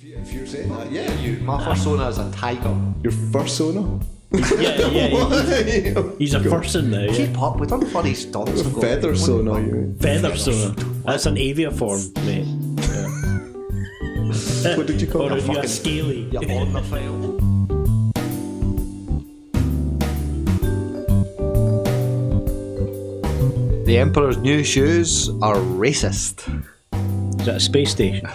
If you're saying that, yeah. My first Sona is a tiger. Your first Sona? He's a person now. Keep up, we've done funny stunts. Feather Sona, you mean? Feather Sona. That's an aviaform, mate. Yeah. What did you call or it? Or a scaly. You're on the file. The Emperor's new shoes are racist. Is that a space station?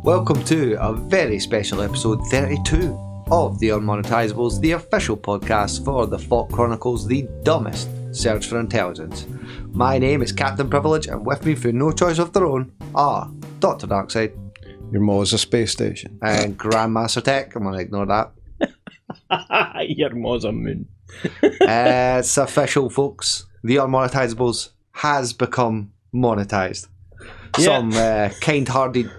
Welcome to a very special episode 32 of the Unmonetisables, the official podcast for the FAWK Chronicles, the dumbest search for intelligence. My name is Cpt Privilege, and with me, through no choice of their own, are Dr. Darkside. Your ma's a space station. And Grandmaster Tech. I'm going to ignore that. Your ma's a moon. It's official, folks. The Unmonetisables has become monetized. Some kind-hearted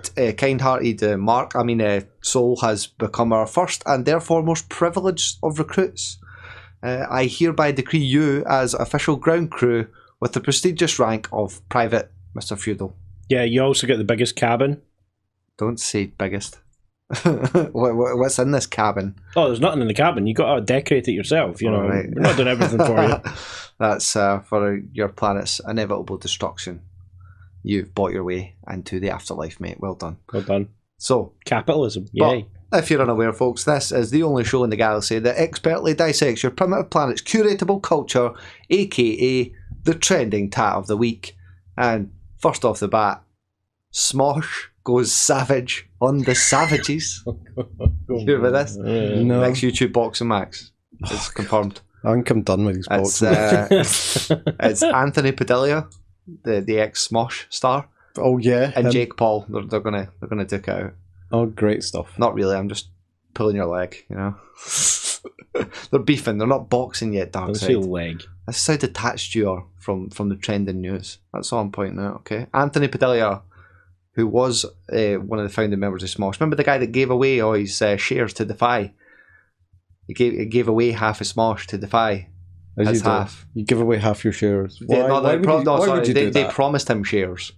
soul has become our first and therefore most privileged of recruits. I hereby decree you as official ground crew with the prestigious rank of Private Mr. Feudal. Yeah, you also get the biggest cabin. Don't say biggest. What's in this cabin? Oh, there's nothing in the cabin. You got to decorate it yourself. You know, right. We're not doing everything for you. That's for your planet's inevitable destruction. You've bought your way into the afterlife, mate. Well done. Well done. So, capitalism. Yay. But if you're unaware, folks, this is the only show in the galaxy that expertly dissects your primitive planet's curatable culture, aka the trending tat of the week. And first off the bat, Smosh goes savage on the savages. You hear about this? No. Next YouTube Boxing Max. It's confirmed. I think I'm done with these boxing. It's Anthony Padilla, the ex-Smosh star. Oh yeah. And Jake Paul. They're gonna duke it out. Oh, great stuff. Not really, I'm just pulling your leg, you know. They're beefing, they're not boxing yet, Darkside. Leg. That's how detached you are from the trending news. That's all I'm pointing out, okay? Anthony Padilla, who was one of the founding members of Smosh. Remember the guy that gave away all his shares to Defy? He gave away half his Smosh to Defy. His half. You give away half your shares. They promised him shares.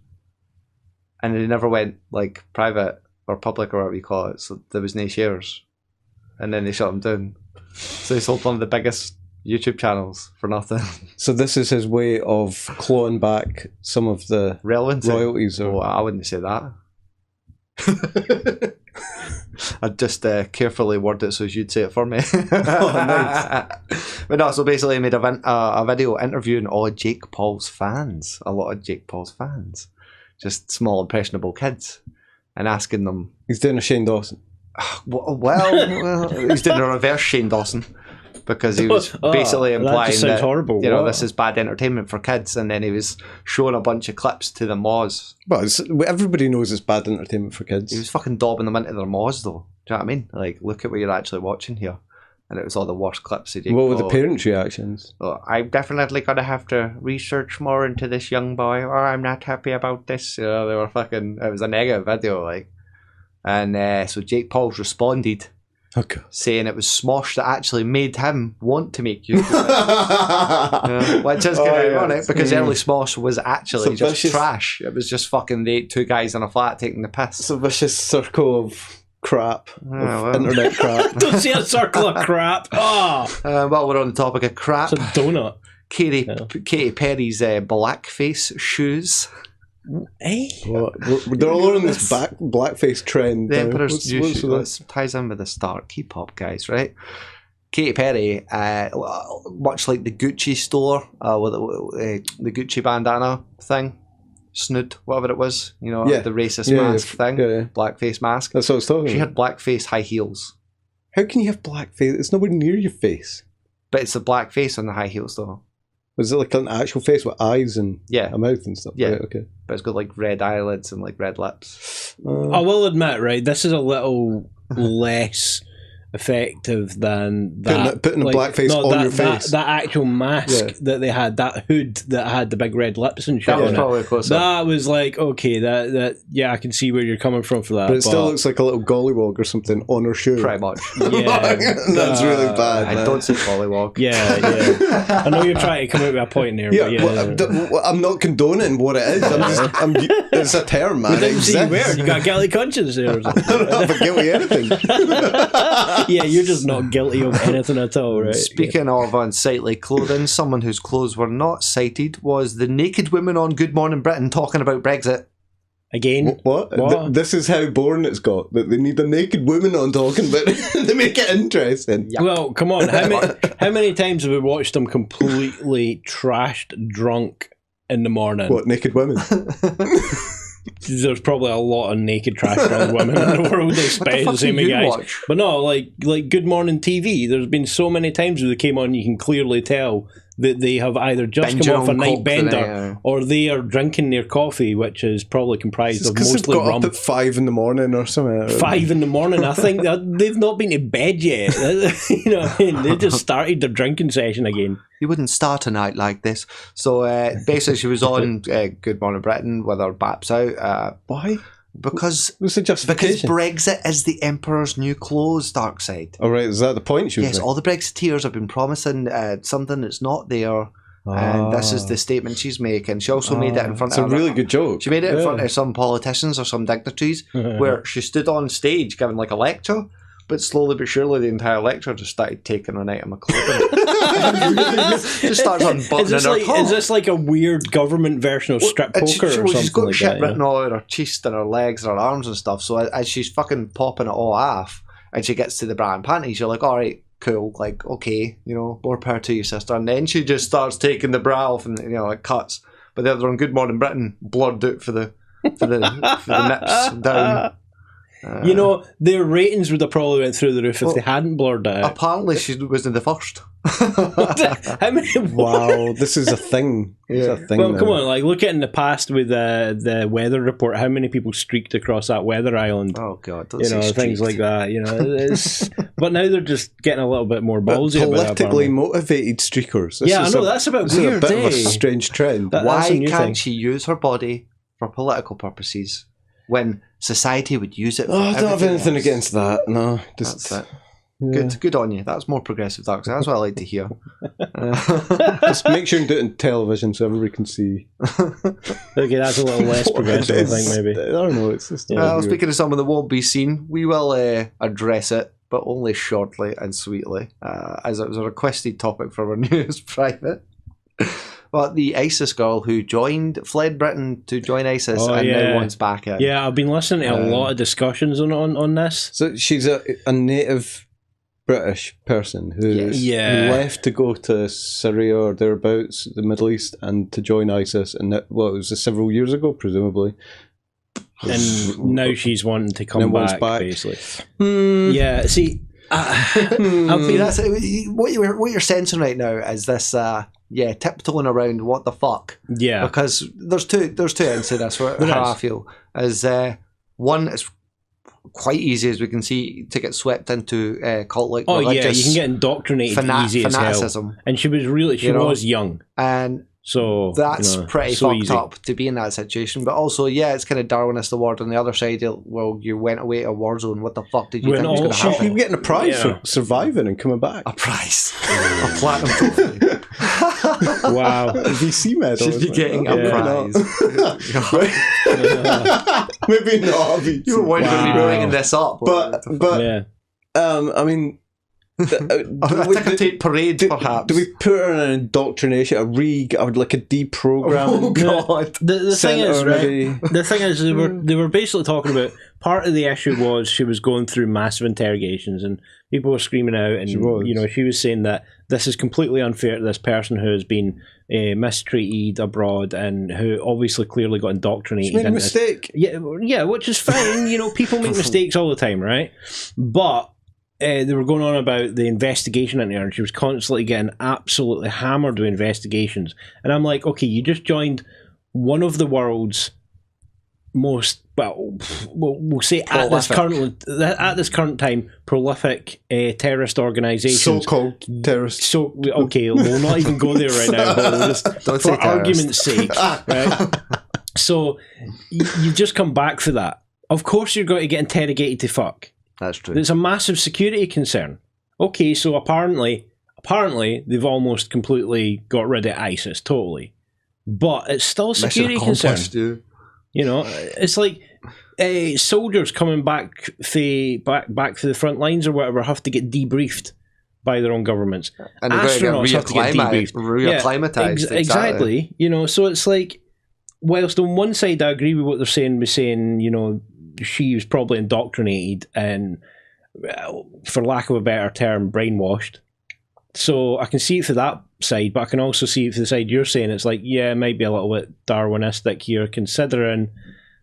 And they never went like private or public or whatever you call it. So there was no shares. And then they shut him down. So he sold one of the biggest YouTube channels for nothing. So this is his way of clawing back some of the royalties. Oh, I wouldn't say that. I'd just carefully word it so you'd say it for me. Oh, nice. But no, so basically I made a video interviewing all of Jake Paul's fans. A lot of Jake Paul's fans. Just small, impressionable kids. And asking them... He's doing a Shane Dawson. Well, he's doing a reverse Shane Dawson. Because he was basically implying that horrible. You know, this is bad entertainment for kids, and then he was showing a bunch of clips to the maws. Well, everybody knows it's bad entertainment for kids. He was fucking daubing them into their maws, though. Do you know what I mean? Like, look at what you're actually watching here. And it was all the worst clips he did. What were the parents' reactions? Oh, I'm definitely going to have to research more into this young boy, or I'm not happy about this. You know, they were fucking... It was a negative video, like. And so Jake Paul's responded... Okay. Saying it was Smosh that actually made him want to make YouTube. Which is kind of ironic because early Smosh was actually just trash. It was just fucking the two guys in a flat taking the piss. It's a vicious circle of crap. Internet crap. Don't say a circle of crap. Oh. Well, we're on the topic of crap. It's a donut. Katy Perry's blackface shoes. Well, they're all on this blackface trend. The Emperor's new shoes ties in with the start. Keep up, guys, right? Katy Perry, much like the Gucci store with the Gucci bandana thing, snood, whatever it was, you know, the racist mask thing, blackface mask. That's what I was talking about. She had blackface high heels. How can you have blackface? It's nowhere near your face. But it's a black face on the high heels, though. Was it like an actual face with eyes and a mouth and stuff? Yeah. Right, okay. But it's got like red eyelids and like red lips. I will admit, right, this is a little less effective than that. Putting a blackface on your face. That actual mask that they had, that hood that had the big red lips and shit. That was probably closer. That was like, okay, that I can see where you're coming from for that. But it still looks like a little gollywog or something on her shoe. Pretty much. Yeah. That's really bad. I don't say gollywog. Yeah. I know you're trying to come out with a point there. But I'm not condoning what it is. It's a term, man. We didn't see where. You got guilty conscience there or something. I don't have a guilty anything. Yeah, you're just not guilty of anything at all, right? Speaking of unsightly clothing, someone whose clothes were not cited was the naked woman on Good Morning Britain talking about Brexit. Again? What? This is how boring it's got. That they need a naked woman on talking about it to make it interesting. Yep. Well, come on. How many times have we watched them completely trashed drunk in the morning? What, naked women? There's probably a lot of naked trash drunk women in the world, especially guys. But no, like Good Morning TV. There's been so many times where they came on, you can clearly tell that they have either just come off a night bender or they are drinking their coffee, which is probably comprised of mostly rum. Up at 5 in the morning or something. 5 in the morning. I think they've not been to bed yet. You know what I mean? They just started their drinking session again. You wouldn't start a night like this. So basically, she was on Good Morning Britain with her baps out. Why? Because what's the justification? Brexit is the Emperor's new clothes, Darkside. Oh, right, is that the point she was making? All the Brexiteers have been promising something that's not there. And this is the statement she's making. She also made it in front of... It's a really good joke. She made it in front of some politicians or some dignitaries where she stood on stage giving like a lecture, but slowly but surely the entire lecture just started taking an item of clothing. Just starts unbuttoning her top. Is this like a weird government version of strip poker or something? She's got like shit that, written all over her chest and her legs and her arms and stuff. So as she's fucking popping it all off and she gets to the bra and panties, you're like, all right, cool, like, okay, you know, more power to you, sister. And then she just starts taking the bra off and, you know, like cuts. But the other on Good Morning Britain, blurred out for the nips down. You know, their ratings would have probably went through the roof if they hadn't blurred it out. Apparently she wasn't the first. How many? Wow, this is a thing. It's a thing. Well, come on, like look at in the past with the weather report. How many people streaked across that weather island? Oh God, you know, things like that. You know, but now they're just getting a little bit more ballsy. Politically motivated streakers. I know that's a bit weird. A bit of a strange trend. Why can't she use her body for political purposes when society would use it? I don't have anything against that. No, that's it. Yeah. Good on you. That's more progressive, Darkside. That's what I like to hear. Just make sure you do it in television so everybody can see. Okay, that's a little less progressive, I think, maybe. I don't know. It's just. Speaking of someone that won't be seen, we will address it, but only shortly and sweetly, as it was a requested topic from our newest private. But the ISIS girl who fled Britain to join ISIS now wants back in. Yeah, I've been listening to a lot of discussions on this. So she's a native British person who left to go to Syria or thereabouts, the Middle East, and to join ISIS. And it was several years ago, presumably. And now she's wanting to come back, basically. Yeah, see... that's what you're sensing right now is this tiptoeing around what the fuck. Yeah, because there's two ends to this. How I feel is one, it's quite easy as we can see to get swept into cult like religious you can get indoctrinated easy fanaticism. As hell. And she was young, and so that's pretty so fucked easy. up to be in that situation. But also, it's kind of Darwinist award on the other side. Well, you went away to a war zone. What the fuck did you think was going to happen? You're getting a prize for surviving and coming back. A prize, a platinum trophy. Wow, a VC medal. Should be getting a prize. Maybe not. You were wondering me bringing this up, but I mean. A tape parade, perhaps. Do we put her in an indoctrination, like a deprogram? Oh God! The thing is, right? The thing is, they were basically talking about part of the issue was she was going through massive interrogations and people were screaming out, and she was saying that this is completely unfair to this person who has been mistreated abroad and who obviously clearly got indoctrinated. She made a mistake. Yeah, which is fine. People make mistakes all the time, right? But. They were going on about the investigation into her, and she was constantly getting absolutely hammered with investigations. And I'm like, okay, you just joined one of the world's most, we'll say at this current time, prolific terrorist organisations. So-called terrorists. So, okay, we'll not even go there right now, but we'll just, for argument's sake, right? So, you just come back for that. Of course you're going to get interrogated to fuck. That's true. It's a massive security concern. Okay, so apparently they've almost completely got rid of ISIS, totally. But it's still a security concern. You know, it's like soldiers coming back to the front lines or whatever have to get debriefed by their own governments. And astronauts have to get debriefed. Reacclimatized. Exactly. You know, so it's like, whilst on one side I agree with what they're saying, you know, she was probably indoctrinated and, for lack of a better term, brainwashed. So I can see it for that side, but I can also see it for the side you're saying. It's like, yeah, it might be a little bit Darwinistic here, considering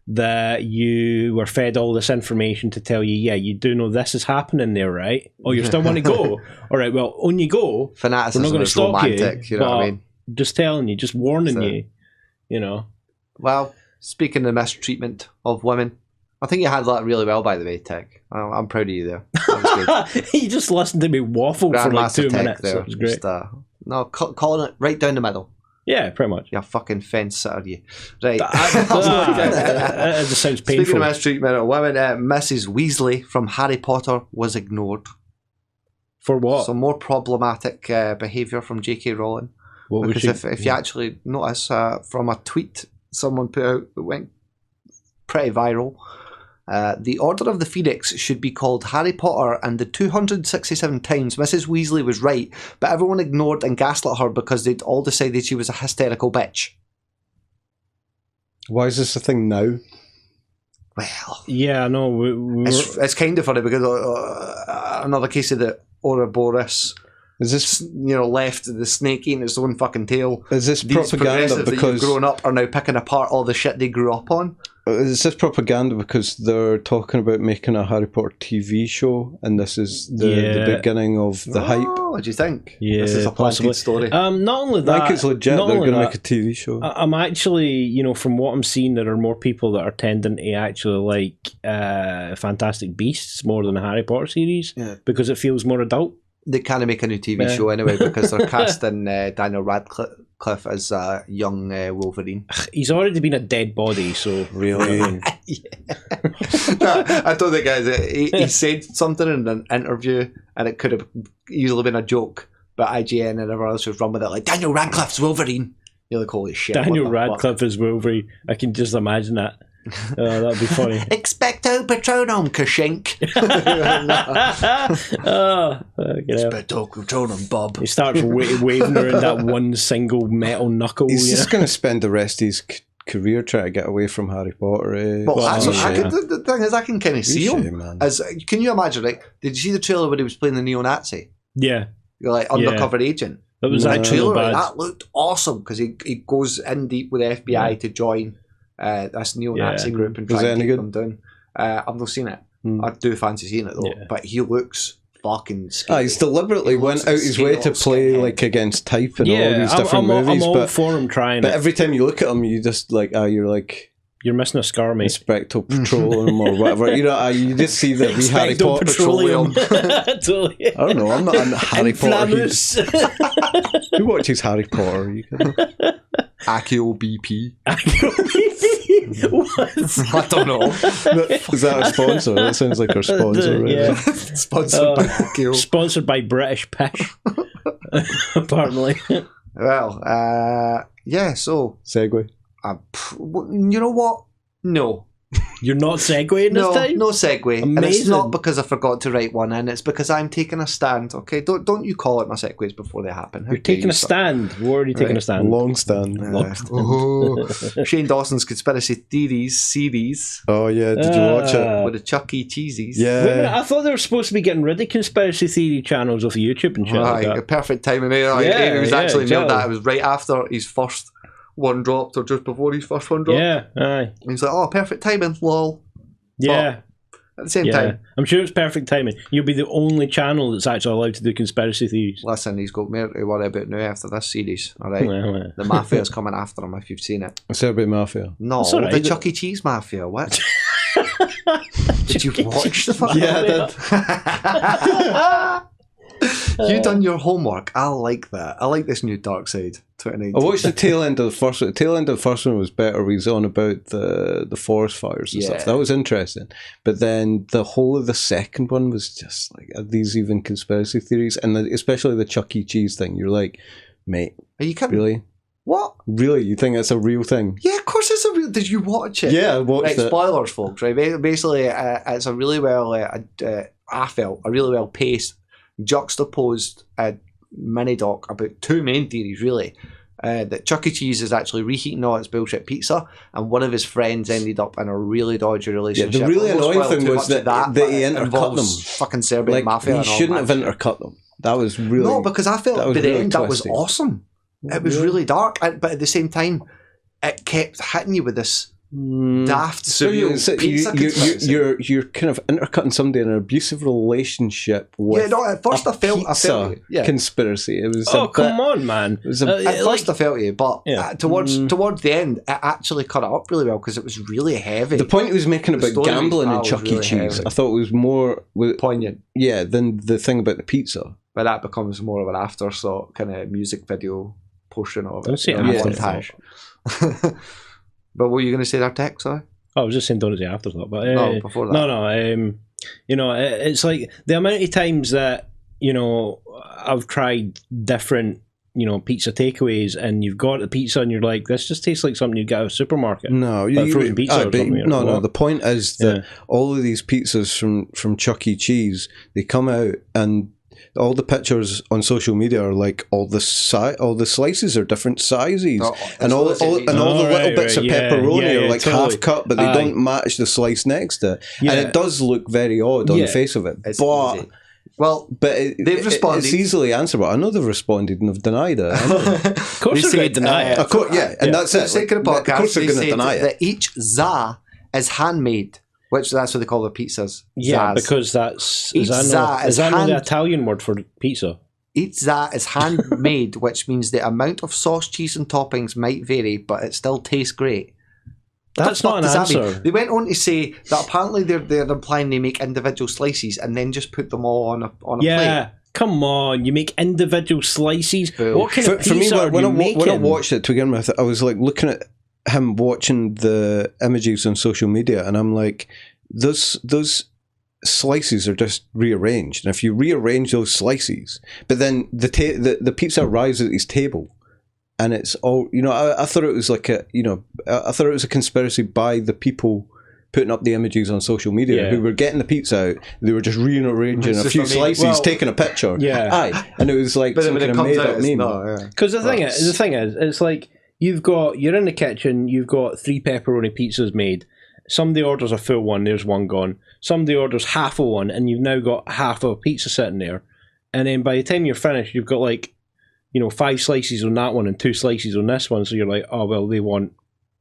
that you were fed all this information to tell you, yeah, you do know this is happening there, right? Oh, you still want to go? All right, well, on you go. Fanaticism, we're not going to stop romantic, you know what I mean? Just telling you, just warning you, you know. Well, speaking of mistreatment of women, I think you handled that really well, by the way, Tech. I'm proud of you there. That was good. You just listened to me waffle for like 2 minutes. There. That was great. Calling it right down the middle. Yeah, pretty much. You fucking fence sitter, you. Right. That just sounds painful. Speaking of mistreatment of women, Mrs. Weasley from Harry Potter was ignored. For what? Some more problematic behaviour from J.K. Rowling. Because if you actually notice from a tweet someone put out that went pretty viral, the Order of the Phoenix should be called Harry Potter and the 267 times Mrs. Weasley was right, but everyone ignored and gaslit her because they'd all decided she was a hysterical bitch. Why is this a thing now? Well, yeah, no, it's kind of funny because another case of the Ouroboros. Is this, left the snake eating its own fucking tail? Is this These propaganda because that you've grown up are now picking apart all the shit they grew up on? Is this propaganda because they're talking about making a Harry Potter TV show and this is the beginning of the hype? What do you think? Yeah, this is a planted story. Not only that, I think it's legit. They're going to make a TV show. I'm actually, from what I'm seeing, there are more people that are tending to actually like Fantastic Beasts more than the Harry Potter series because it feels more adult. They can't make a new TV show anyway because they're casting Daniel Radcliffe as a young Wolverine. He's already been a dead body, so really. I don't think he said something in an interview and it could have easily been a joke, but IGN and everyone else was run with it like, Daniel Radcliffe's Wolverine. You're like, holy shit. Daniel Radcliffe is Wolverine. I can just imagine that. Oh, that'd be funny. Expecto Patronum, Kashink. Expecto Patronum, Bob. He starts waving around that one single metal knuckle. He's just going to spend the rest of his career trying to get away from Harry Potter. The thing is, I can kind of see him. Can you imagine, did you see the trailer when he was playing the neo-Nazi? Yeah. You're like, undercover agent. That was that trailer. That looked awesome because he goes in deep with the FBI to join this neo-Nazi group and try and take them down. I've not seen it. I do fancy seeing it though, but he looks fucking scary. He's deliberately went out his way to play like against type and all these different movies. I'm all for him trying but every time you look at him, you just like, you're like... You're missing a scar, mate. Spectral Petroleum or whatever. You just see the wee Harry Potter Petroleum. Totally. I don't know, I'm not a Harry Potter. Who watches Harry Potter? You can... Accio BP. What? I don't know. Is that a sponsor? That sounds like our sponsor. Right? Sponsored by Accio. Sponsored by British Pish. Apparently. Well, so... Segue. You know what? No. You're not segueing this time? No segue. Amazing. And it's not because I forgot to write one in, it's because I'm taking a stand, okay? Don't you call it my segues before they happen. You're taking a stand. What are you taking a stand? Long stand. Shane Dawson's Conspiracy Theories series. Oh yeah, did you watch it? With the Chuck E. Cheesies. Yeah. Wait a minute, I thought they were supposed to be getting rid of conspiracy theory channels off YouTube and shit like that. Perfect timing. He was actually nailed that. It was right after his first one dropped or just before his first one dropped. Yeah, aye. And he's like, perfect timing, lol. Yeah. At the same time, I'm sure it's perfect timing. You'll be the only channel that's actually allowed to do conspiracy theories. Listen, he's got more to worry about now after this series. All right, the mafia's coming after him. If you've seen it, Serbian mafia. No, right. the Chuck E. Cheese mafia. What? Did you watch the fucking? Yeah, I did. You done your homework. I like that. I like this new Darkside 2019. I watched the tail end of the first one. The tail end of the first one was better. He was on about the forest fires and stuff. That was interesting. But then the whole of the second one was just like, are these even conspiracy theories? And especially the Chuck E. Cheese thing. You're like, mate, are you kidding? Really? What? Really? You think that's a real thing? Yeah, of course it's a real... Did you watch it? Yeah, I watched it. Spoilers, folks, right? Basically, it's a really well... I felt a really well paced, juxtaposed mini-doc about two main theories, really. That Chuck E. Cheese is actually reheating all its bullshit pizza, and one of his friends ended up in a really dodgy relationship. Yeah, the really annoying thing was that he intercut them. Fucking Serbian mafia. He shouldn't have intercut them. That was really... No, because I felt by the really end that was awesome. It was really dark, but at the same time, it kept hitting you with this daft, surreal pizza. You're kind of intercutting somebody in an abusive relationship with at first I felt conspiracy. It was come on, man. At first I felt you, but towards the end, it actually cut it up really well because it was really heavy. The point he was making about gambling in Chuck E. Cheese, I thought it was more poignant. Yeah, than the thing about the pizza. But that becomes more of an afterthought kind of music video portion of it. Don't say afterthought. But what were you going to say there, Tech? Sorry? I was just saying don't say afterthought. But no, before that. No. It's like the amount of times that, I've tried different, pizza takeaways, and you've got the pizza and you're like, this just tastes like something you'd get out of a supermarket. No, fruit and pizza or something. No. The point is that all of these pizzas from Chuck E. Cheese, they come out and all the pictures on social media are like all the slices are different sizes, and all the little bits of pepperoni are like totally. Half cut, but they don't match the slice next to it, and it does look very odd on the face of it. It's easy. Well, they've responded. It's easily answerable. I know they've responded and they've denied it. Of course they're going to deny it. And that's it. For the sake of the podcast, of course they're going to deny it. That each za is handmade. Which that's what they call the pizzas. Yeah, Zaz. because is that the Italian word for pizza? Each za is handmade, which means the amount of sauce, cheese, and toppings might vary, but it still tastes great. That's not an answer. They went on to say that apparently they're implying they make individual slices and then just put them all on a plate. Yeah, come on, you make individual slices. What kind of pizza are you making? When I watched it to begin with, I was like looking at him watching the images on social media, and I'm like, those slices are just rearranged, and if you rearrange those slices, but then the pizza arrives at his table, and it's all I thought it was like I thought it was a conspiracy by the people putting up the images on social media who were getting the pizza out. They were just rearranging a few slices, taking a picture, and it was like some kind of made up meme. Because the thing is, it's like you're in the kitchen, you've got 3 pepperoni pizzas made. Somebody orders a full one, there's one gone. Somebody orders half of one, and you've now got half of a pizza sitting there. And then by the time you're finished, you've got 5 slices on that one and 2 slices on this one. So you're like, oh, well, they want,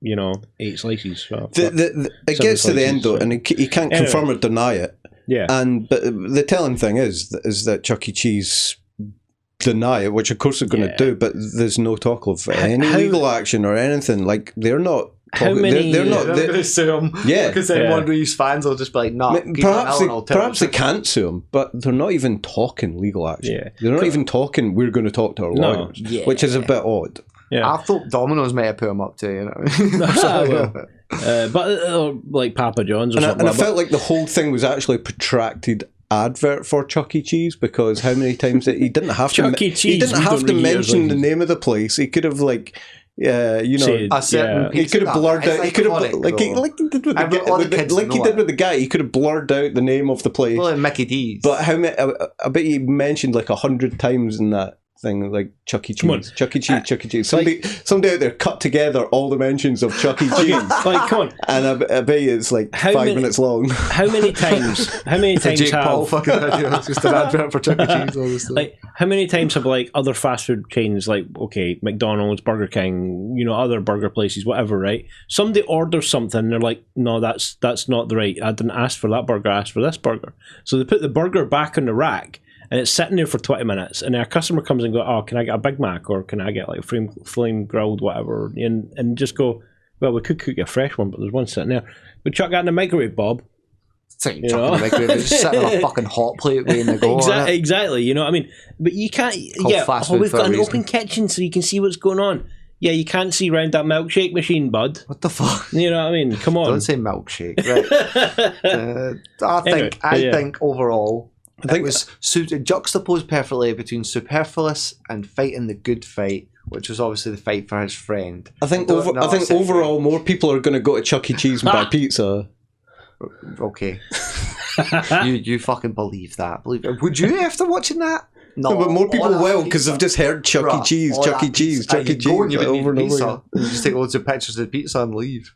8 slices. Well, it gets to the end, though, and he can't confirm or deny it. Yeah. But the telling thing is that Chuck E. Cheese deny it, which of course they're going to do, but there's no talk of any legal action or anything. Like, they're not... How many? They're going to sue him. Yeah, because then one of these fans will just be like, "No." Perhaps they can't sue him, but they're not even talking legal action. Yeah. They're not even talking. We're going to talk to our lawyers, which is a bit odd. Yeah. I thought Domino's might have put him up to, but like Papa John's or something. And I felt like the whole thing was actually a protracted advert for Chuck E. Cheese, because how many times he didn't have to mention the name of the place. He could have he could have blurred out. He could have like he did with the guy. He could have blurred out the name of the place. Well, like Mickey D's. But how many? I bet he mentioned 100 times in that thing, like Chuck E. Cheese. Chuck E. Cheese, Chuck E. Cheese. Somebody out there cut together all the mentions of Chuck E. Cheese. Like, come on. And I bet you it's like 5 minutes long. How many times Jake Paul fucking video. It's just an advert for Chuck E. Cheese, obviously. Like, how many times have, like, other fast food chains, like, okay, McDonald's, Burger King, you know, other burger places, whatever, right? Somebody orders something, and they're like, no, that's not the right. I didn't ask for that burger, I asked for this burger. So they put the burger back on the rack, and it's sitting there for 20 minutes, and a customer comes and goes, oh, can I get a Big Mac, or can I get like flame grilled, whatever, and just go, well, we could cook you a fresh one, but there's one sitting there. We chuck that in the microwave, Bob. Chuck in the microwave, it's just sitting on a fucking hot plate waiting to go. Exactly, you know what I mean? But you can't, we've got an open kitchen so you can see what's going on. Yeah, you can't see round that milkshake machine, bud. What the fuck? You know what I mean? Come on. Don't say milkshake, right? I think overall, it was juxtaposed perfectly between superfluous and fighting the good fight, which was obviously the fight for his friend. I think overall, more people are going to go to Chuck E. Cheese and buy pizza. Okay. you fucking believe that? Would you after watching that? No, but more people will because they've just heard Chuck E. Cheese, Chuck E. Cheese, Chuck E. Cheese over and over again. You just take loads of pictures of the pizza and leave.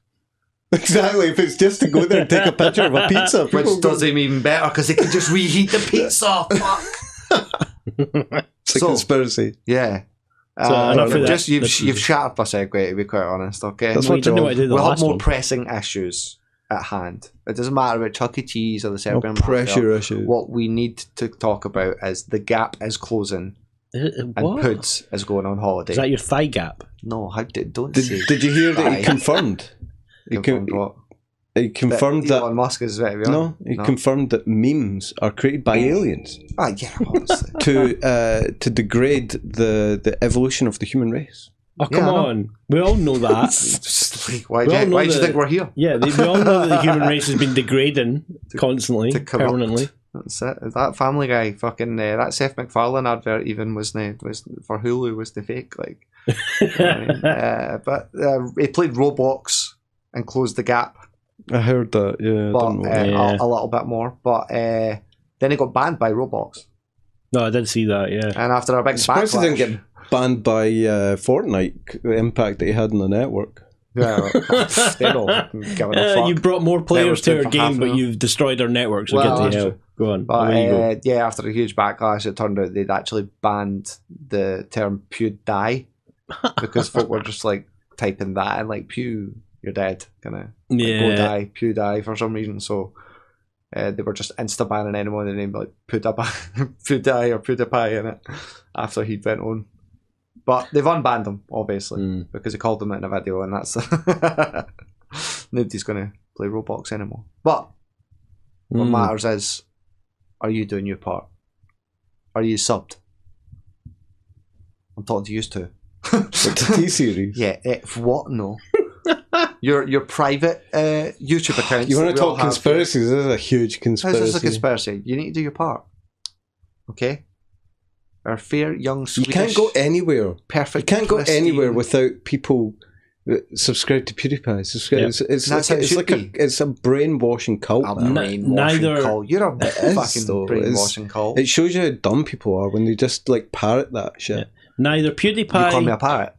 Exactly, if it's just to go there and take a picture of a pizza. Which does him even better because they can just reheat the pizza. Fuck. It's a conspiracy. Yeah. You've shattered my segue, to be quite honest, okay? That's what we'll have more pressing issues at hand. It doesn't matter about Chuck E. Cheese or the Serbian pressure issue. What we need to talk about is the gap is closing. And Puds is going on holiday. Is that your thigh gap? No, don't say. Did you hear that he confirmed? Confirmed what? He confirmed that Elon Musk is confirmed that memes are created by aliens. Yeah, obviously. to degrade the evolution of the human race. Oh, come on. We all know that. Why do you think we're here? Yeah, we all know that the human race has been degrading constantly, permanently. That's it. That Family Guy fucking that Seth MacFarlane advert even was for Hulu was the fake like. But he played Roblox and closed the gap. I heard that. Yeah, but a little bit more. But then he got banned by Roblox. No, I did see that. Yeah, and after a big backlash, he didn't get banned by Fortnite. The impact that he had on the network. Yeah, they don't give a fuck. You brought more players to our game, but you've destroyed our network. So get to hell. Go on. But after a huge backlash, it turned out they'd actually banned the term "PewDie" because folk were just like typing that and like "Pew, you're dead," kind of go die, PewDie for some reason. So they were just insta banning anyone with the name like PewDie or PewDiePie in it after he went on. But they've unbanned him, obviously, because he called them in a video, and that's nobody's going to play Roblox anymore. But what matters is, are you doing your part? Are you subbed? I'm talking to you two. The T-series? Yeah, what? No. Your private YouTube account. You want to talk conspiracies? This is a huge conspiracy. This is a conspiracy. You need to do your part. Okay? Our fair young Swedish... You can't go anywhere. Perfect. You can't go anywhere without people subscribe to PewDiePie. Yep. It's a brainwashing cult. Cult. You're a fucking brainwashing cult. It shows you how dumb people are when they just like parrot that shit. Yeah. Neither PewDiePie... You call me a parrot?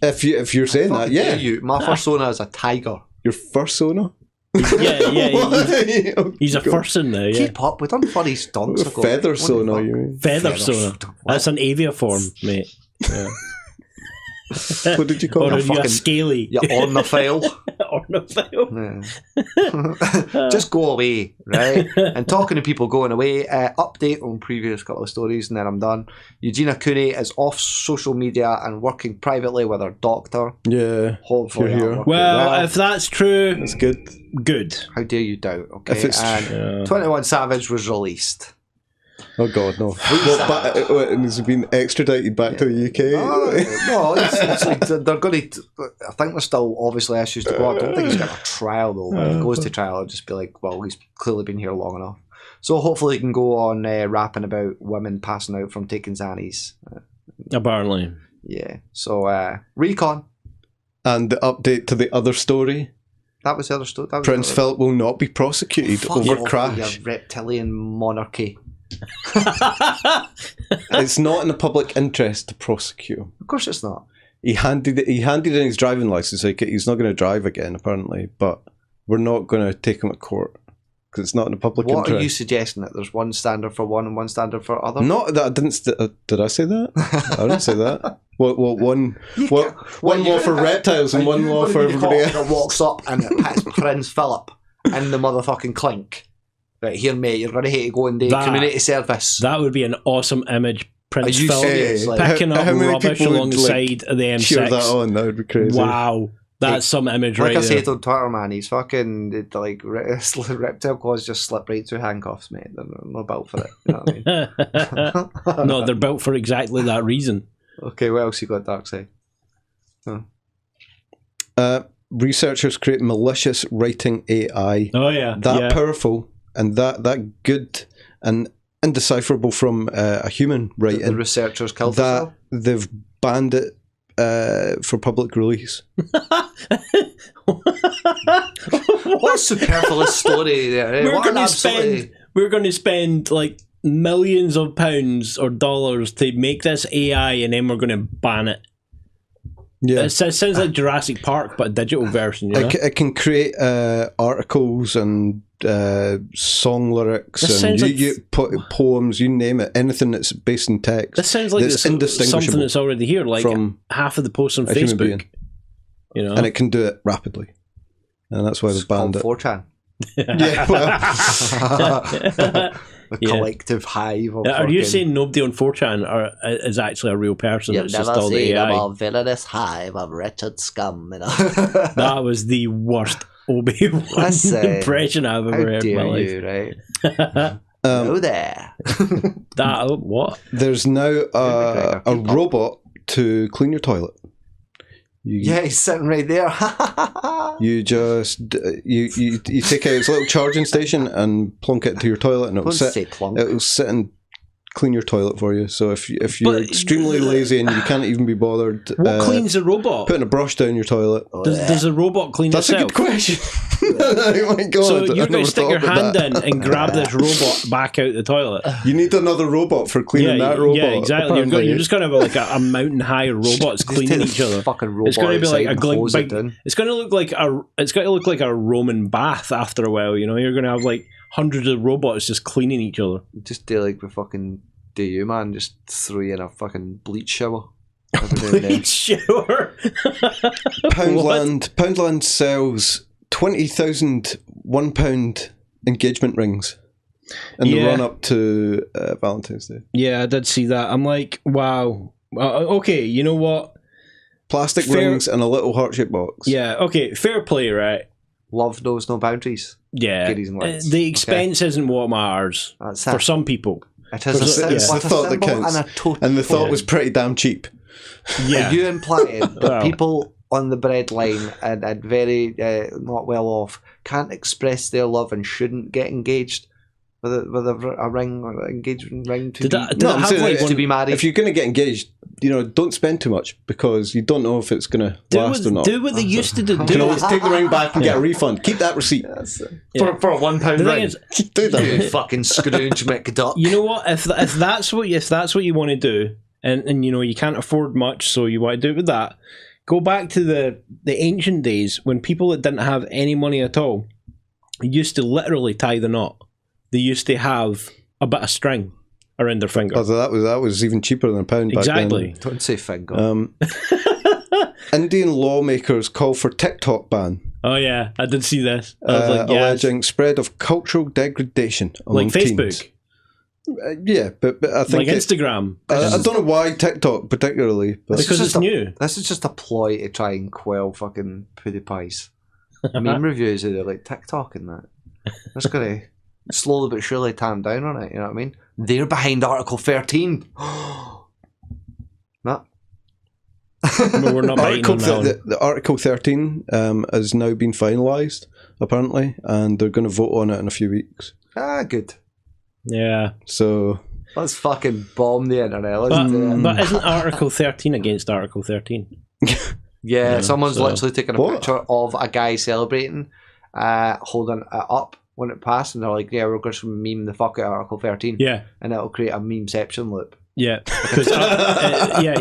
If you're saying that, yeah. My fursona is a tiger. Your fursona? Yeah. He's a person now. Yeah. Keep up. We've done funny stunts. Feather sona, you mean? Feather sona. That's an aviaform, mate. Yeah. What did you call it? You're scaly. You're ornithile. Ornithile. Yeah. Just go away, right? And talking to people going away, update on previous couple of stories, and then I'm done. Eugenia Cooney is off social media and working privately with her doctor. Yeah. Hopefully. Well, if that's true, that's good. Good. How dare you doubt? Okay. If it's 21 Savage was released. Oh God, no! And he's been extradited back to the UK. No, it's like they're going to. I think there's still obviously issues to go. I don't think he's got a trial though. When he goes to trial, it'll just be like, well, he's clearly been here long enough. So hopefully he can go on rapping about women passing out from taking Xannies. Apparently. Yeah. So recon. And the update to the other story. That was the other story. Prince Philip will not be prosecuted over crash. Your reptilian monarchy. It's not in the public interest to prosecute him. Of course it's not. He handed in his driving license. Like, he's not going to drive again, apparently, but we're not going to take him to court because it's not in the public interest. What are you suggesting, that there's one standard for one and one standard for other? Not that I didn't. Did I say that? I didn't say that. One law for reptiles and one law for everybody else. That walks up and it hits Prince Philip in the motherfucking clink. Right here, mate. You're going to hate to go and do community service. That would be an awesome image. Prince you Philip serious? Like, picking up how many rubbish people would, alongside the M6. cheer that on? That would be crazy. Wow. That's some image like right I there. said on Twitter, man, he's fucking like reptile claws just slip right through handcuffs, mate. They're not built for it. You know what I mean? No, they're built for exactly that reason. Okay, what else you got, Darkside? Researchers create malicious writing AI. Oh yeah, Powerful and that good and indecipherable from a human writing. The researchers killed that they've banned it for public release. What a superfluous story there. We're going to spend like millions of pounds or dollars to make this AI, and then we're going to ban it. Yeah, it sounds like Jurassic Park, but a digital version. You know? It can create articles and song lyrics and poems, you name it, anything that's based in text. This sounds like it's something that's already here, like from half of the posts on Facebook. You know, and it can do it rapidly, and that's why they banned it. 4chan. Yeah, well. A collective hive of are you saying nobody on 4chan is actually a real person? You've it's never just all seen the AI. a villainous hive of wretched scum, you know? That was the worst Obi-Wan impression I've ever heard in my life. You, right? Hello there. What? There's now a robot to clean your toilet. He's sitting right there. You just you take out its little charging station and plunk it to your toilet, and it'll sit and clean your toilet for you. So if you're extremely lazy and you can't even be bothered, what cleans a robot? Putting a brush down your toilet. Does a robot clean That's itself? That's a good question. Oh my god! So you're going to stick your hand in and grab this robot back out the toilet? You need another robot for cleaning that robot. Yeah, exactly. You're just going to have like a mountain high of robots cleaning each other. Fucking robot. It's going to be like a big. It's going to look like a Roman bath after a while. You know, you're going to have like hundreds of robots just cleaning each other. Just do like the fucking. Do you, man? Just throw you in a fucking bleach shower. Bleach shower? Poundland sells 20,000 £1 engagement rings in the run up to Valentine's Day. Yeah, I did see that. I'm like, wow. Okay, you know what? Plastic rings in a little heart-shaped box. Yeah, okay, fair play, right? Love knows no boundaries. Yeah. The expense isn't what matters for some people. It is the thought that counts. And the thought was pretty damn cheap. Yeah. Are you implying that people on the breadline and very not well off can't express their love and shouldn't get engaged with a ring or an engagement ring to be married? If you're going to get engaged, don't spend too much because you don't know if it's going to last or not. Do what they used to do. You can always take the ring back and get a refund. Keep that receipt. For a £1 ring. Do that. You fucking Scrooge McDuck. You know what? If that's what you want to do, and you can't afford much, so you want to do it with that, go back to the ancient days when people that didn't have any money at all used to literally tie the knot. They used to have a bit of string around their finger. Oh, that was even cheaper than £1 back then. Don't say finger. Indian lawmakers call for TikTok ban. Oh yeah, I did see this. I was like, alleging spread of cultural degradation among like Facebook. Teens. Yeah, but I think like Instagram. I don't know why TikTok particularly, but because it's new. This is just a ploy to try and quell fucking PewDiePie's meme reviews of like TikTok and that. That's gonna slowly but surely tamp down on it. You know what I mean? They're behind Article 13. No. We're not the Article 13 has now been finalised apparently, and they're going to vote on it in a few weeks. Good. Yeah. So let's fucking bomb the internet. But isn't Article 13 against Article 13? Yeah, someone's literally taken a picture of a guy celebrating, holding it up when it passed, and they're like, yeah, we're going to meme the fuck out of Article 13. Yeah. And it'll create a memeception loop. Yeah, because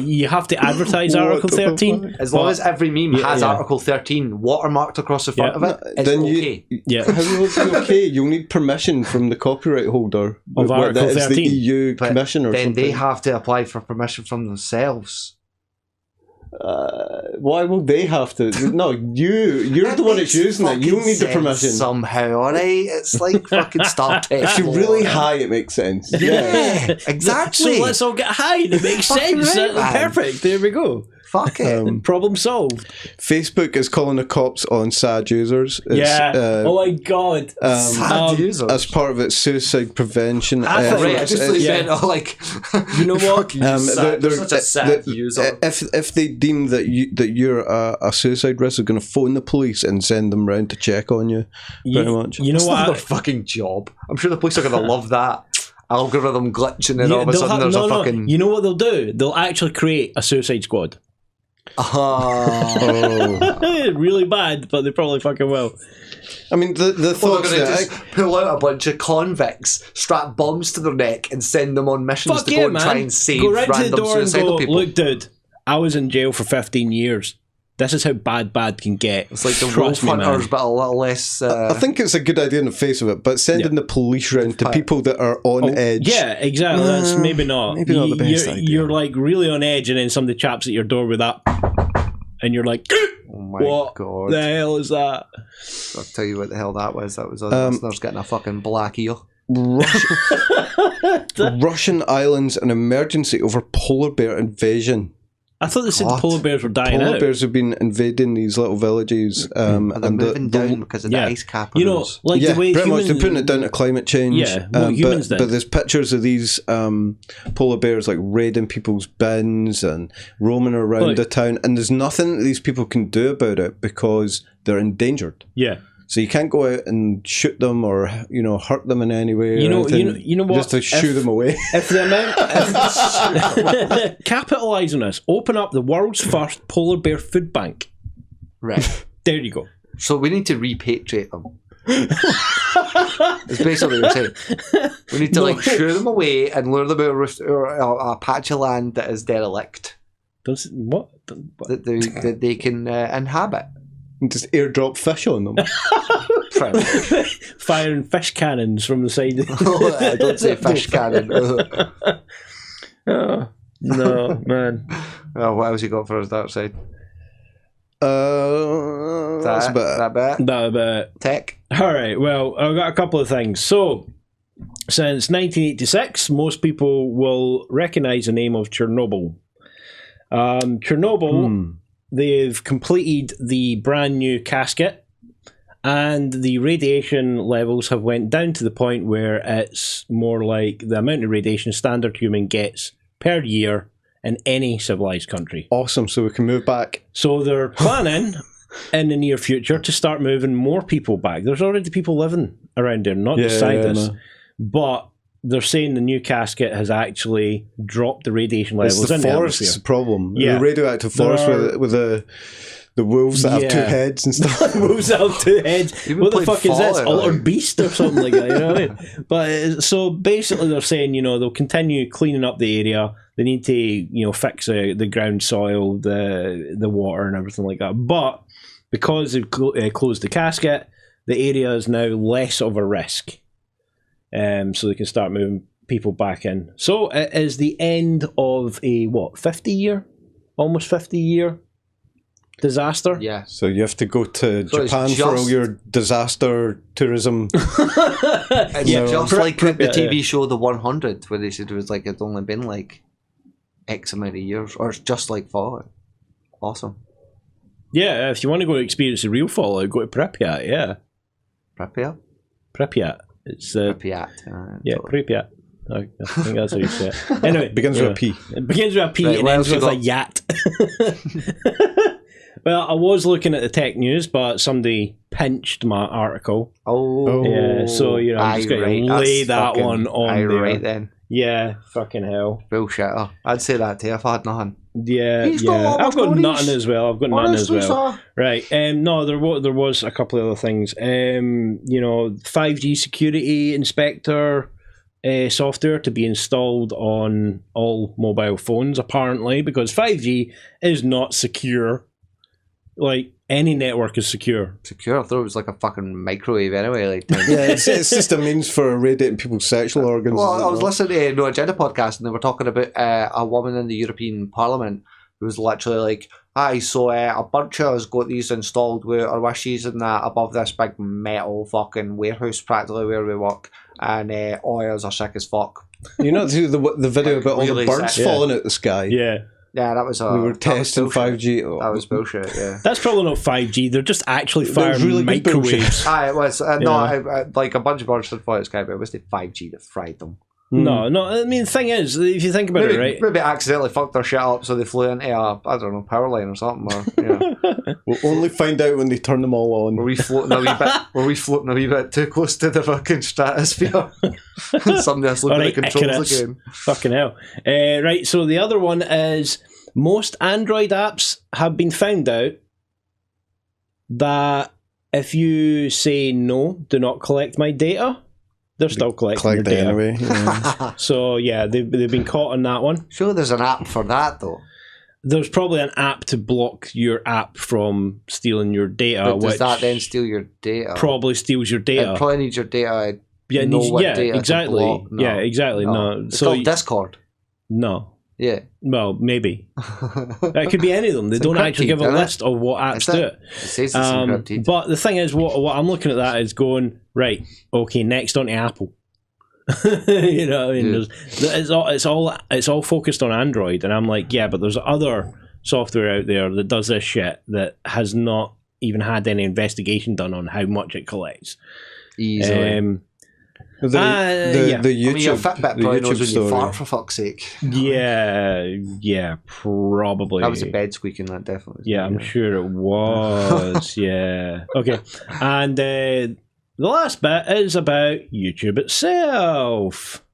you have to advertise Article 13. As long as every meme has Article 13 watermarked across the front of it, it's then okay. How will it be okay? You'll need permission from the copyright holder of Article 13. The EU Commission or then something. They have to apply for permission from themselves. Why will they have to? No, you're the one that's using it. You need the permission somehow. All right, it's like fucking Star Trek. If you're really high, it makes sense. Yeah, exactly. So let's all get high. It makes sense. Right, perfect. There we go. Fuck it. Problem solved. Facebook is calling the cops on sad users. Oh my god. Sad users. As part of its suicide prevention. I just meant, like, you know what? They're such a sad user. If they deem that you're a suicide risk, they're going to phone the police and send them round to check on you. Pretty much. You know That's what? not their fucking job. I'm sure the police are going to love that. Algorithm glitching and all of a sudden there's a fucking... You know what they'll do? They'll actually create a suicide squad. Really bad, but they probably fucking will. I mean, the thought they're going to just pull out a bunch of convicts, strap bombs to their neck, and send them on missions to go and try and save random suicidal people. Look, dude, I was in jail for 15 years. This is how bad can get. It's like the Wolf Hunters, but a little less... I think it's a good idea in the face of it, but sending the police round to people that are on edge... Yeah, exactly. That's maybe not. Maybe not the best idea. You're like really on edge, and then somebody chaps at your door with that, and you're like, oh my god. The hell is that? I'll tell you what the hell that was. That was us listeners getting a fucking black ear. Russian islands an emergency over polar bear invasion. I thought they said the polar bears were dying out. Polar bears have been invading these little villages. They're moving down because of the ice cap. You know, like the way pretty humans... much they're putting it down to climate change. Yeah, what humans did. But there's pictures of these polar bears like raiding people's bins and roaming around the town, and there's nothing that these people can do about it because they're endangered. Yeah. So you can't go out and shoot them or hurt them in any way. You know what? Just to shoo them away. If the amount, capitalise on this. Open up the world's first polar bear food bank. Right. There you go. So we need to repatriate them. It's basically what you're saying. We need to shoo them away and lure them out a patch of land that is derelict. What? That they can inhabit. And just airdrop fish on them. Firing fish cannons from the side. I don't say fish cannon. Oh, no, man. Oh, what else you got for us, Darkside? That's about it. Tech. All right, well, I've got a couple of things. So, since 1986, most people will recognise the name of Chernobyl. Chernobyl... They've completed the brand new casket, and the radiation levels have went down to the point where it's more like the amount of radiation a standard human gets per year in any civilized country. Awesome, so we can move back. So they're planning in the near future to start moving more people back. There's already people living around there, not just scientists, but they're saying the new casket has actually dropped the radiation levels. It's the forest's problem. Yeah. The radioactive forest with the wolves that have two heads and stuff. Wolves that have two heads. What the fuck is this? Altered beast or something like that, you know what I mean? But so basically they're saying, they'll continue cleaning up the area. They need to, fix the ground soil, the water and everything like that. But because they've closed the casket, the area is now less of a risk. So they can start moving people back in. So it is the end of a, 50-year? Almost 50-year disaster? Yeah. So you have to go to Japan for all your disaster tourism. It's just like the TV show The 100, where they said it was like it's only been like X amount of years, or it's just like Fallout. Awesome. Yeah, if you want to go experience the real Fallout, go to Pripyat, yeah. Pripyat? Pripyat. It's Pripyat. Pripyat. I think that's how you say it. Anyway, it begins with a P. It begins with a P and ends with a yacht. Well, I was looking at the tech news, but somebody pinched my article. Oh, yeah. So I'm just going to lay that one on there. Right then. Yeah, fucking hell. Bullshitter. I'd say that too if I had nothing. Yeah, I've got nothing as well. I've got nothing as well. Right. No, there was a couple of other things. 5G security inspector software to be installed on all mobile phones, apparently, because 5G is not secure. Like, any network is secure. Secure? I thought it was like a fucking microwave anyway. Like, it's just a means for irradiating people's sexual organs. Well, I was listening to No Agenda podcast and they were talking about a woman in the European Parliament who was literally like, so a bunch of us got these installed with our wishes and that above this big metal fucking warehouse practically where we work, and ours are sick as fuck. You know the video about all the birds falling out the sky? Yeah, that was we were testing 5G. That was bullshit. Yeah, that's probably not 5G. They're just actually firing really microwaves. It was like a bunch of birds that fly out the sky, but it was the 5G that fried them. No. I mean, the thing is, if you think about it, right? Maybe accidentally fucked their shit up, so they flew into a power line or something. Or we'll only find out when they turn them all on. Were we floating a wee bit too close to the fucking stratosphere? Somebody else looking at the controls again. Fucking hell! Right. So the other one is most Android apps have been found out that if you say no, do not collect my data, they're still collecting your data. Anyway. Yeah. So yeah, they've been caught on that one. Sure, there's an app for that though. There's probably an app to block your app from stealing your data. But does that then steal your data? Probably steals your data. It probably needs your data. Exactly. No. Yeah, exactly. No. It's called Discord. No. Yeah. Well, maybe. It could be any of them. They don't actually give a list of what apps do it. It says it's encrypted. But the thing is, what I'm looking at that is going, right, okay, next on to Apple. You know what I mean? Yeah. It's all focused on Android, and I'm like, yeah, but there's other software out there that does this shit that has not even had any investigation done on how much it collects. Easily. The YouTube, your Fitbit probably knows when story. You fart, for fuck's sake. Yeah, probably. That was a bed squeaking, that definitely. Yeah, I'm sure it was. Yeah. Okay. And the last bit is about YouTube itself.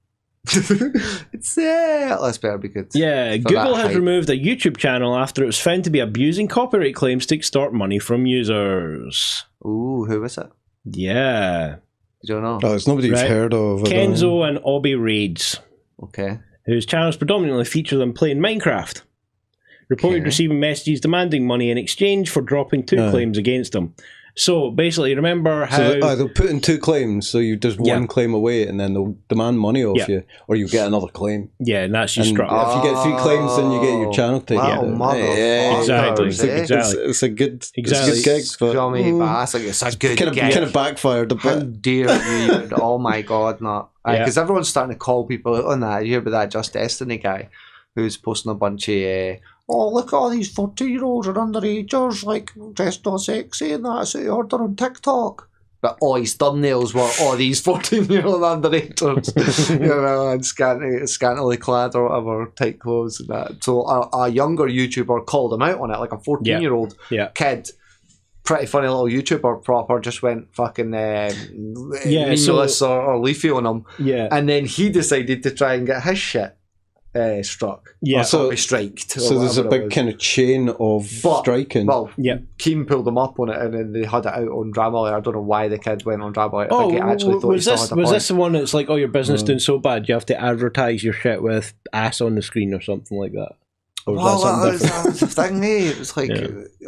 That's better be good. Yeah, Google has removed a YouTube channel after it was found to be abusing copyright claims to extort money from users. Ooh, who was it? Yeah. You don't know? Oh, it's nobody who's heard of. Kenzo and Obby Raids. Okay. Whose channels predominantly feature them playing Minecraft. Reported receiving messages demanding money in exchange for dropping 2 claims against them. So basically, remember how they'll put in 2 claims, so you just one claim away, and then they'll demand money off you, or you get another claim. Yeah, and that's your structure. If you get 3 claims, then you get your channel taken. Exactly. It's a good gig. But it's a good gig. Kind of backfired a bit. How dare you? Oh my god, not. Because everyone's starting to call people out on that. You hear about that Just Destiny guy who's posting a bunch of look at all these 14-year-olds and underagers like dressed all sexy and that's what you order on TikTok. But all his thumbnails were all these 14-year-old underagers, and scantily clad or whatever, tight clothes and that. So a younger YouTuber called him out on it, like a 14-year-old kid. Pretty funny little YouTuber proper just went fucking meaningless or leafy on him. Yeah. And then he decided to try and get his shit struck. Yeah. So striked. So there's a big kind of chain of striking. Well, Keem pulled them up on it and then they had it out on Drama. I don't know why the kid went on Drama. I think he actually thought was this the one that's like, oh, your business doing so bad you have to advertise your shit with ass on the screen or something like that? That's the thing, It was like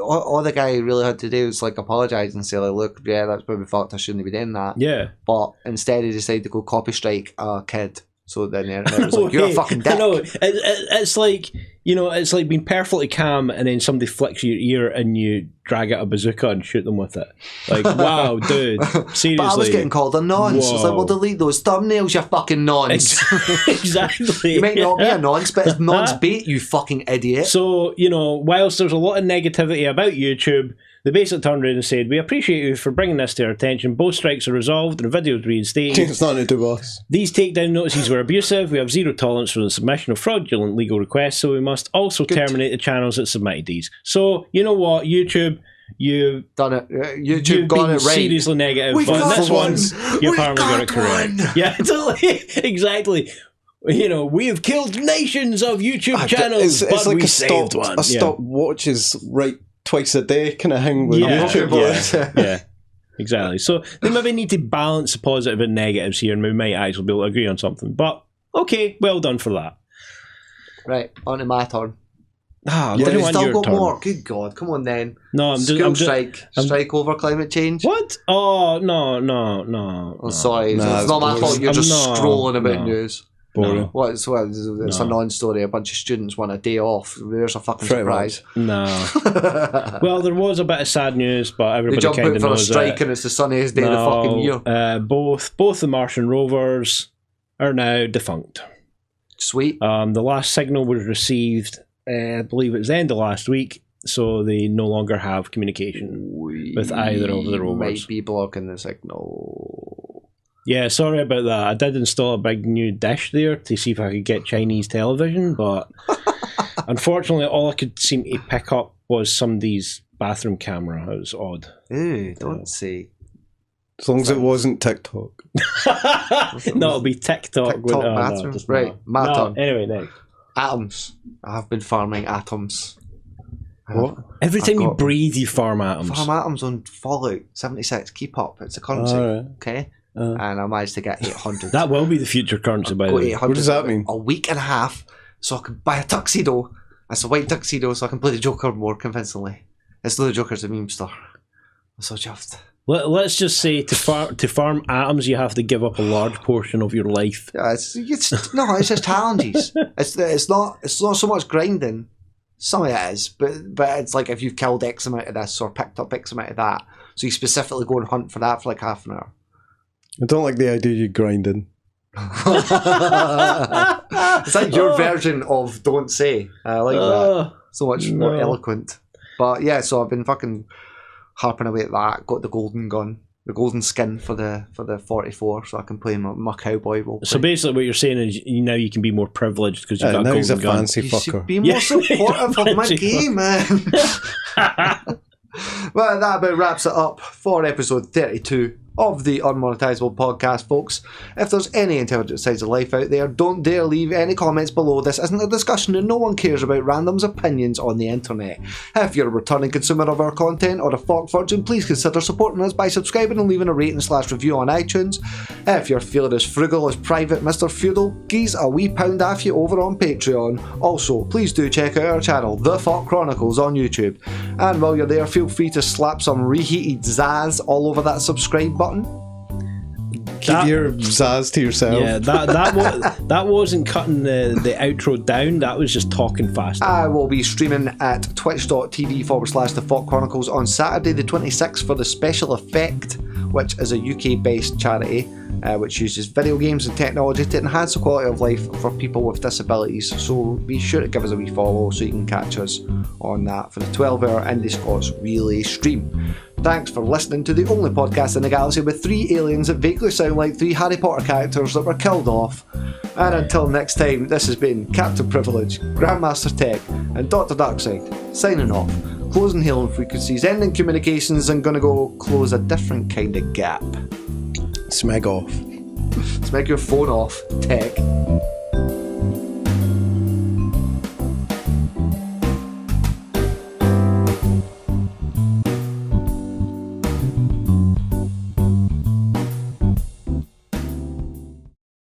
all the guy really had to do was like apologise and say like, look, that's probably fucked, I shouldn't be doing that. Yeah. But instead he decided to go copy strike a kid. So then it was like, you're a fucking dick. I know. It's like, it's like being perfectly calm and then somebody flicks your ear and you drag out a bazooka and shoot them with it. Like, wow, dude. Seriously. But I was getting called a nonce. I was like, well, delete those thumbnails, you fucking nonce. Exactly. You might not be a nonce, but it's nonce bait, you fucking idiot. So, whilst there's a lot of negativity about YouTube, they basically turned around and said, we appreciate you for bringing this to our attention. Both strikes are resolved and the videos reinstated. It's nothing to do with us. These takedown notices were abusive. We have zero tolerance for the submission of fraudulent legal requests, so we must also terminate the channels that submitted these. So, you know what, YouTube, you've done it. YouTube got it right. Seriously negative, but this one, you apparently got it correct. Yeah, totally. Exactly. we have killed nations of YouTube channels, but like we saved one. A stopwatches right twice a day kind of thing with YouTube. Yeah, exactly. So they maybe need to balance the positive and negatives here, and we might actually be able to agree on something. But okay, well done for that. Right, on to my turn. You've still got more. Good God, come on then. No, strike over climate change. What? Oh no. I'm sorry, it's not my fault. You're just scrolling about news. Boring. It's a non-story. A bunch of students want a day off. There's a fucking surprise. No. Well, there was a bit of sad news, but everybody kind of knows it. They jump out for a strike and it's the sunniest day of the fucking year. Both the Martian rovers are now defunct. Sweet. The last signal was received, I believe it was the end of last week, so they no longer have communication with either of the rovers. Might be blocking the signal. Yeah, sorry about that. I did install a big new dish there to see if I could get Chinese television, but unfortunately all I could seem to pick up was somebody's bathroom camera. It was odd. Ew, don't say. As long as it wasn't TikTok. No, it'll be TikTok bathroom. Right, my turn. Anyway, next. Atoms. I have been farming atoms. What? Every time you breathe, you farm atoms. Farm atoms on Fallout 76. Keep up. It's a currency. Okay? And I managed to get 800. That will be the future currency, by the way. What does that mean? A week and a half, so I could buy a tuxedo. It's a white tuxedo, so I can play the Joker more convincingly. It's not the Joker's a meme star. I'm so chuffed. Let's just say to farm atoms, you have to give up a large portion of your life. Yeah, it's just challenges. It's not so much grinding. Some of it is, but it's like if you've killed X amount of this or picked up X amount of that, so you specifically go and hunt for that for like half an hour. I don't like the idea you grinding. It's like your version of don't say. I like that. So much more eloquent. But yeah, so I've been fucking harping away at that. Got the golden gun, the golden skin for the 44, so I can play my cowboy role. So basically, what you're saying is now you can be more privileged because you've got a golden gun. Fancy you fucker. should be more supportive of my game, man. Well, that about wraps it up for episode 32 of the Unmonetizable podcast, folks. If there's any intelligent sides of life out there, don't dare leave any comments below. This isn't a discussion and no one cares about random's opinions on the internet. If you're a returning consumer of our content or a FAWK virgin, please consider supporting us by subscribing and leaving a rating/review on iTunes. If you're feeling as frugal as Private Mr. Feudal, geez, a wee pound off you over on Patreon. Also, please do check out our channel, the FAWK Chronicles, on YouTube. And while you're there, feel free to slap some reheated zazz all over that subscribe button. Keep your zazz to yourself. Yeah, that wasn't cutting the outro down. That was just talking fast. I will be streaming at twitch.tv/the FAWK Chronicles on Saturday the 26th for the Special Effect, which is a UK-based charity which uses video games and technology to enhance the quality of life for people with disabilities. So be sure to give us a wee follow so you can catch us on that for the 12-hour Indi Scots relay stream. Thanks for listening to the only podcast in the galaxy with 3 aliens that vaguely sound like 3 Harry Potter characters that were killed off. And until next time, this has been Cpt Privilege, Grandmaster Tech, and Dr. Darkside, signing off, closing hailing frequencies, ending communications, and gonna go close a different kind of gap. Smeg off. Smeg your phone off, Tech.